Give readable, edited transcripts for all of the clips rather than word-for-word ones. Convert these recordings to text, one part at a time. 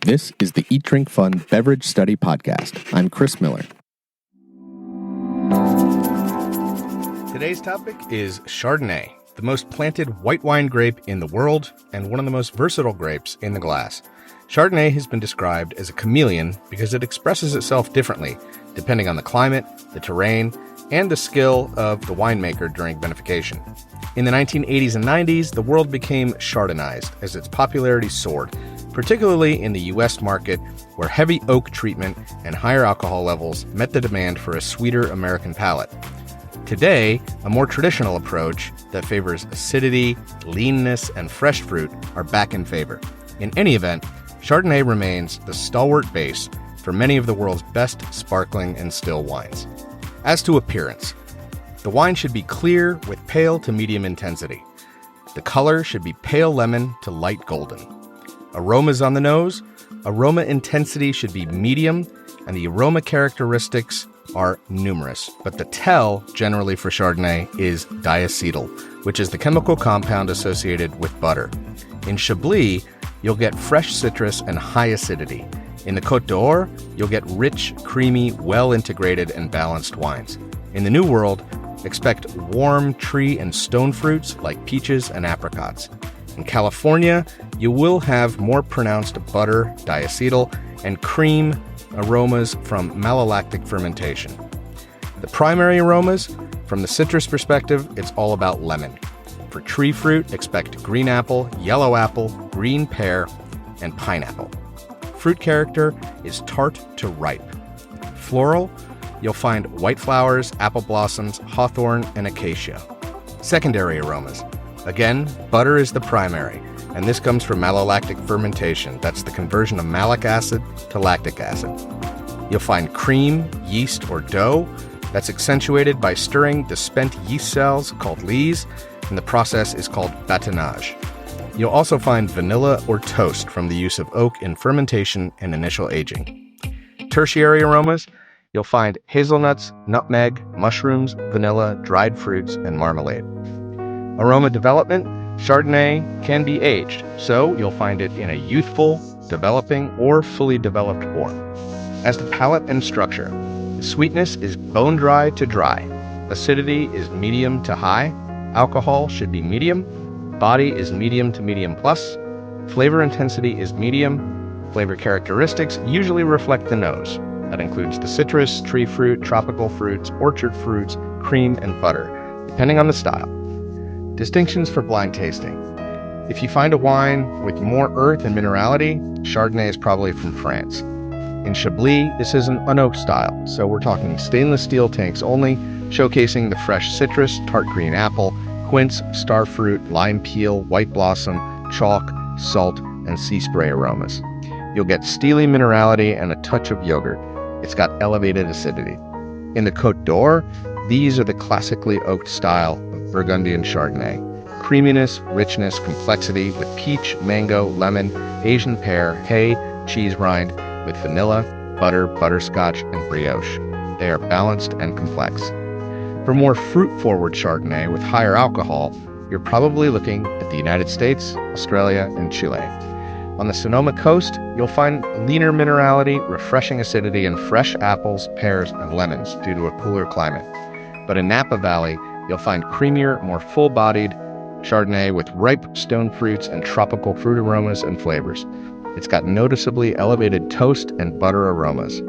This is the Eat, Drink, Fun Beverage Study Podcast. I'm Chris Miller. Today's topic is Chardonnay, the most planted white wine grape in the world and one of the most versatile grapes in the glass. Chardonnay has been described as a chameleon because it expresses itself differently depending on the climate, the terrain, and the skill of the winemaker during vinification. In the 1980s and 90s, the world became Chardonized as its popularity soared, particularly in the U.S. market, where heavy oak treatment and higher alcohol levels met the demand for a sweeter American palate. Today, a more traditional approach that favors acidity, leanness, and fresh fruit are back in favor. In any event, Chardonnay remains the stalwart base for many of the world's best sparkling and still wines. As to appearance, the wine should be clear with pale to medium intensity. The color should be pale lemon to light golden. Aromas on the nose, aroma intensity should be medium, and the aroma characteristics are numerous. But the tell, generally for Chardonnay, is diacetyl, which is the chemical compound associated with butter. In Chablis, you'll get fresh citrus and high acidity. In the Côte d'Or, you'll get rich, creamy, well-integrated and balanced wines. In the New World, expect warm tree and stone fruits like peaches and apricots. In California, you will have more pronounced butter, diacetyl, and cream aromas from malolactic fermentation. The primary aromas, from the citrus perspective, it's all about lemon. For tree fruit, expect green apple, yellow apple, green pear, and pineapple. Fruit character is tart to ripe. Floral, you'll find white flowers, apple blossoms, hawthorn, and acacia. Secondary aromas. Again, butter is the primary, and this comes from malolactic fermentation. That's the conversion of malic acid to lactic acid. You'll find cream, yeast, or dough that's accentuated by stirring the spent yeast cells called lees, and the process is called batonnage. You'll also find vanilla or toast from the use of oak in fermentation and initial aging. Tertiary aromas, you'll find hazelnuts, nutmeg, mushrooms, vanilla, dried fruits, and marmalade. Aroma development, Chardonnay can be aged, so you'll find it in a youthful, developing, or fully developed form. As to palate and structure, sweetness is bone dry to dry. Acidity is medium to high. Alcohol should be medium. Body is medium to medium plus. Flavor intensity is medium. Flavor characteristics usually reflect the nose. That includes the citrus, tree fruit, tropical fruits, orchard fruits, cream, and butter, depending on the style. Distinctions for blind tasting. If you find a wine with more earth and minerality, Chardonnay is probably from France. In Chablis, this is an unoaked style, so we're talking stainless steel tanks only, showcasing the fresh citrus, tart green apple, quince, starfruit, lime peel, white blossom, chalk, salt, and sea spray aromas. You'll get steely minerality and a touch of yogurt. It's got elevated acidity. In the Côte d'Or, these are the classically oaked style of Burgundian Chardonnay. Creaminess, richness, complexity with peach, mango, lemon, Asian pear, hay, cheese rind, with vanilla, butter, butterscotch, and brioche. They are balanced and complex. For more fruit-forward Chardonnay with higher alcohol, you're probably looking at the United States, Australia, and Chile. On the Sonoma coast, you'll find leaner minerality, refreshing acidity, and fresh apples, pears, and lemons due to a cooler climate. But in Napa Valley, you'll find creamier, more full-bodied Chardonnay with ripe stone fruits and tropical fruit aromas and flavors. It's got noticeably elevated toast and butter aromas.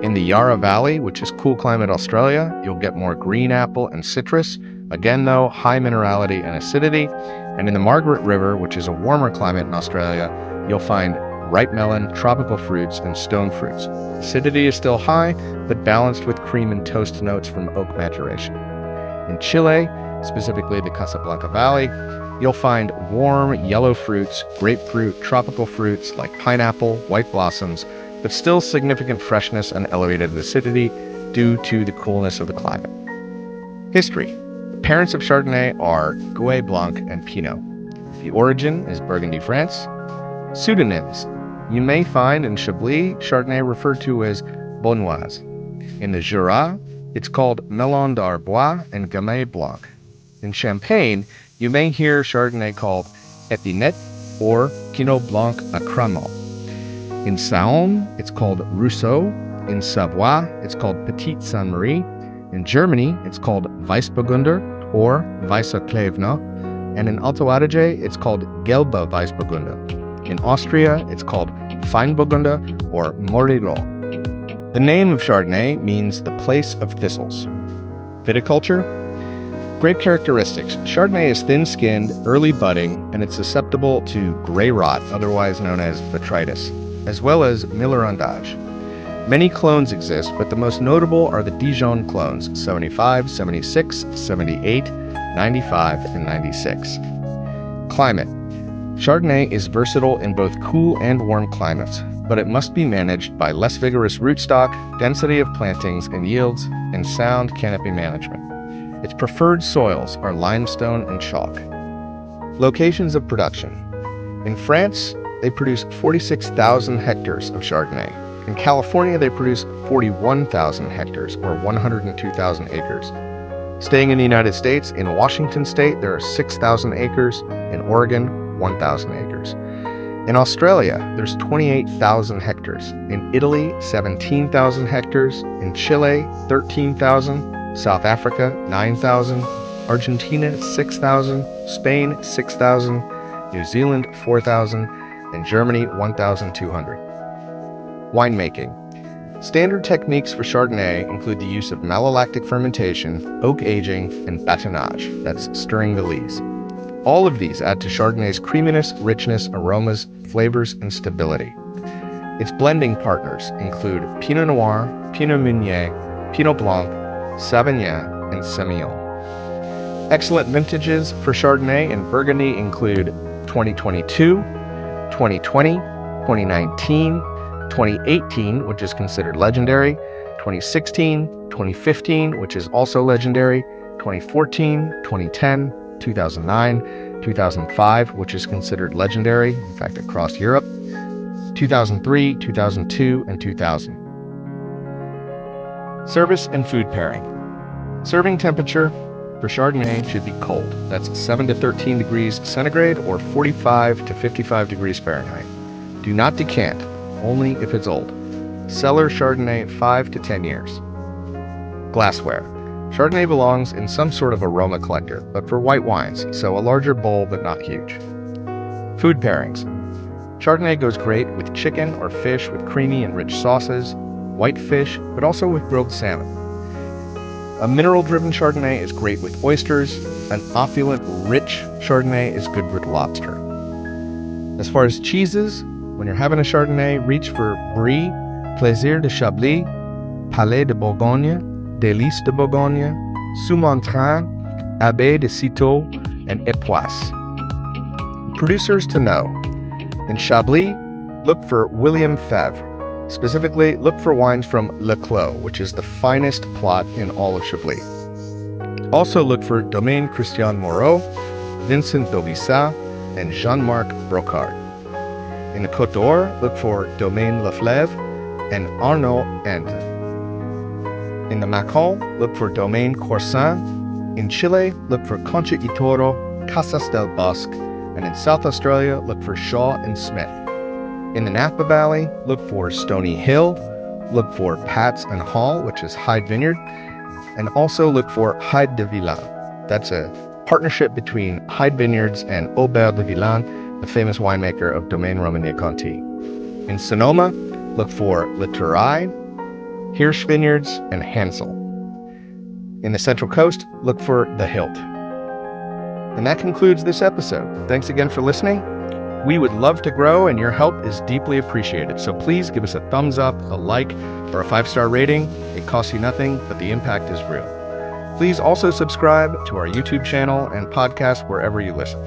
In the Yarra Valley, which is cool climate Australia, you'll get more green apple and citrus, again though, high minerality and acidity. And in the Margaret River, which is a warmer climate in Australia, you'll find ripe melon, tropical fruits, and stone fruits. Acidity is still high, but balanced with cream and toast notes from oak maturation. In Chile, specifically the Casablanca Valley, you'll find warm yellow fruits, grapefruit, tropical fruits like pineapple, white blossoms, but still significant freshness and elevated acidity due to the coolness of the climate. History. The parents of Chardonnay are Gouais Blanc and Pinot. The origin is Burgundy, France. Pseudonyms. You may find in Chablis Chardonnay referred to as Bonnoise. In the Jura, it's called Melon d'Arbois and Gamay Blanc. In Champagne, you may hear Chardonnay called Épinette or Pinot Blanc à Cremant. In Saône, it's called Rousseau. In Savoie, it's called Petite Sainte-Marie. In Germany, it's called Weissburgunder or Weisse Klevner. And in Alto Adige, it's called Gelbe Weissburgunder. In Austria, it's called Feinburgunder or Morillon. The name of Chardonnay means the place of thistles. Viticulture. Grape characteristics. Chardonnay is thin-skinned, early budding, and it's susceptible to gray rot, otherwise known as botrytis, as well as millerandage. Many clones exist, but the most notable are the Dijon clones, 75, 76, 78, 95, and 96. Climate. Chardonnay is versatile in both cool and warm climates, but it must be managed by less vigorous rootstock, density of plantings and yields, and sound canopy management. Its preferred soils are limestone and chalk. Locations of production. In France, they produce 46,000 hectares of Chardonnay. In California, they produce 41,000 hectares, or 102,000 acres. Staying in the United States, in Washington State, there are 6,000 acres. In Oregon, 1,000 acres. In Australia, there's 28,000 hectares. In Italy, 17,000 hectares. In Chile, 13,000. South Africa, 9,000. Argentina, 6,000. Spain, 6,000. New Zealand, 4,000. And Germany, 1,200. Winemaking. Standard techniques for Chardonnay include the use of malolactic fermentation, oak aging, and batonnage, that's stirring the lees. All of these add to Chardonnay's creaminess, richness, aromas, flavors, and stability. Its blending partners include Pinot Noir, Pinot Meunier, Pinot Blanc, Sauvignon, and Semillon. Excellent vintages for Chardonnay and Burgundy include 2022, 2020, 2019, 2018, which is considered legendary, 2016, 2015, which is also legendary, 2014, 2010, 2009, 2005, which is considered legendary, in fact, across Europe, 2003, 2002, and 2000. Service and food pairing. Serving temperature for Chardonnay should be cold. That's 7 to 13 degrees centigrade or 45 to 55 degrees Fahrenheit. Do not decant, only if it's old. Cellar Chardonnay 5 to 10 years. Glassware. Chardonnay belongs in some sort of aroma collector, but for white wines, so a larger bowl but not huge. Food pairings. Chardonnay goes great with chicken or fish with creamy and rich sauces, white fish, but also with grilled salmon. A mineral-driven Chardonnay is great with oysters. An opulent, rich Chardonnay is good with lobster. As far as cheeses, when you're having a Chardonnay, reach for Brie, Plaisir de Chablis, Palais de Bourgogne, Délices de Bourgogne, Sous-Montrain, Abbé de Citeaux, and Epoisse. Producers to know. In Chablis, look for William Favre. Specifically, look for wines from Le Clos, which is the finest plot in all of Chablis. Also look for Domaine Christian Moreau, Vincent d'Aubissat, and Jean-Marc Brocard. In the Côte d'Or, look for Domaine Leflèvre and Arnaud Inde. In the Macon, look for Domaine Corsin. In Chile, look for Concha y Toro, Casas del Bosque, and in South Australia, look for Shaw and Smith. In the Napa Valley, look for Stony Hill, look for Pats and Hall, which is Hyde Vineyard, and also look for Hyde de Villain. That's a partnership between Hyde Vineyards and Aubert de Villain, the famous winemaker of Domaine Romagné-Conti. In Sonoma, look for Le Touraille, Hirsch Vineyards, and Hansel. In the Central Coast, look for The Hilt. And that concludes this episode. Thanks again for listening. We would love to grow, and your help is deeply appreciated. So please give us a thumbs up, a like, or a 5-star rating. It costs you nothing, but the impact is real. Please also subscribe to our YouTube channel and podcast wherever you listen.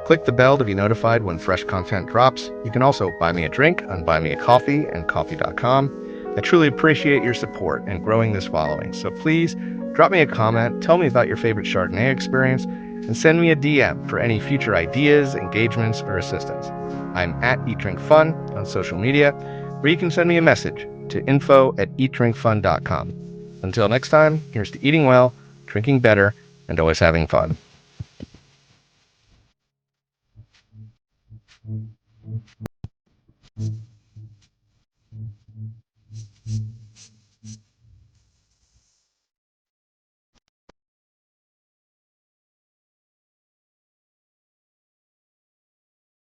Click the bell to be notified when fresh content drops. You can also buy me a drink on Buy Me a Coffee and coffee.com. I truly appreciate your support in growing this following. So please drop me a comment, tell me about your favorite Chardonnay experience, and send me a DM for any future ideas, engagements, or assistance. I'm at EatDrinkFun on social media, where you can send me a message to info@eatdrinkfun.com. Until next time, here's to eating well, drinking better, and always having fun.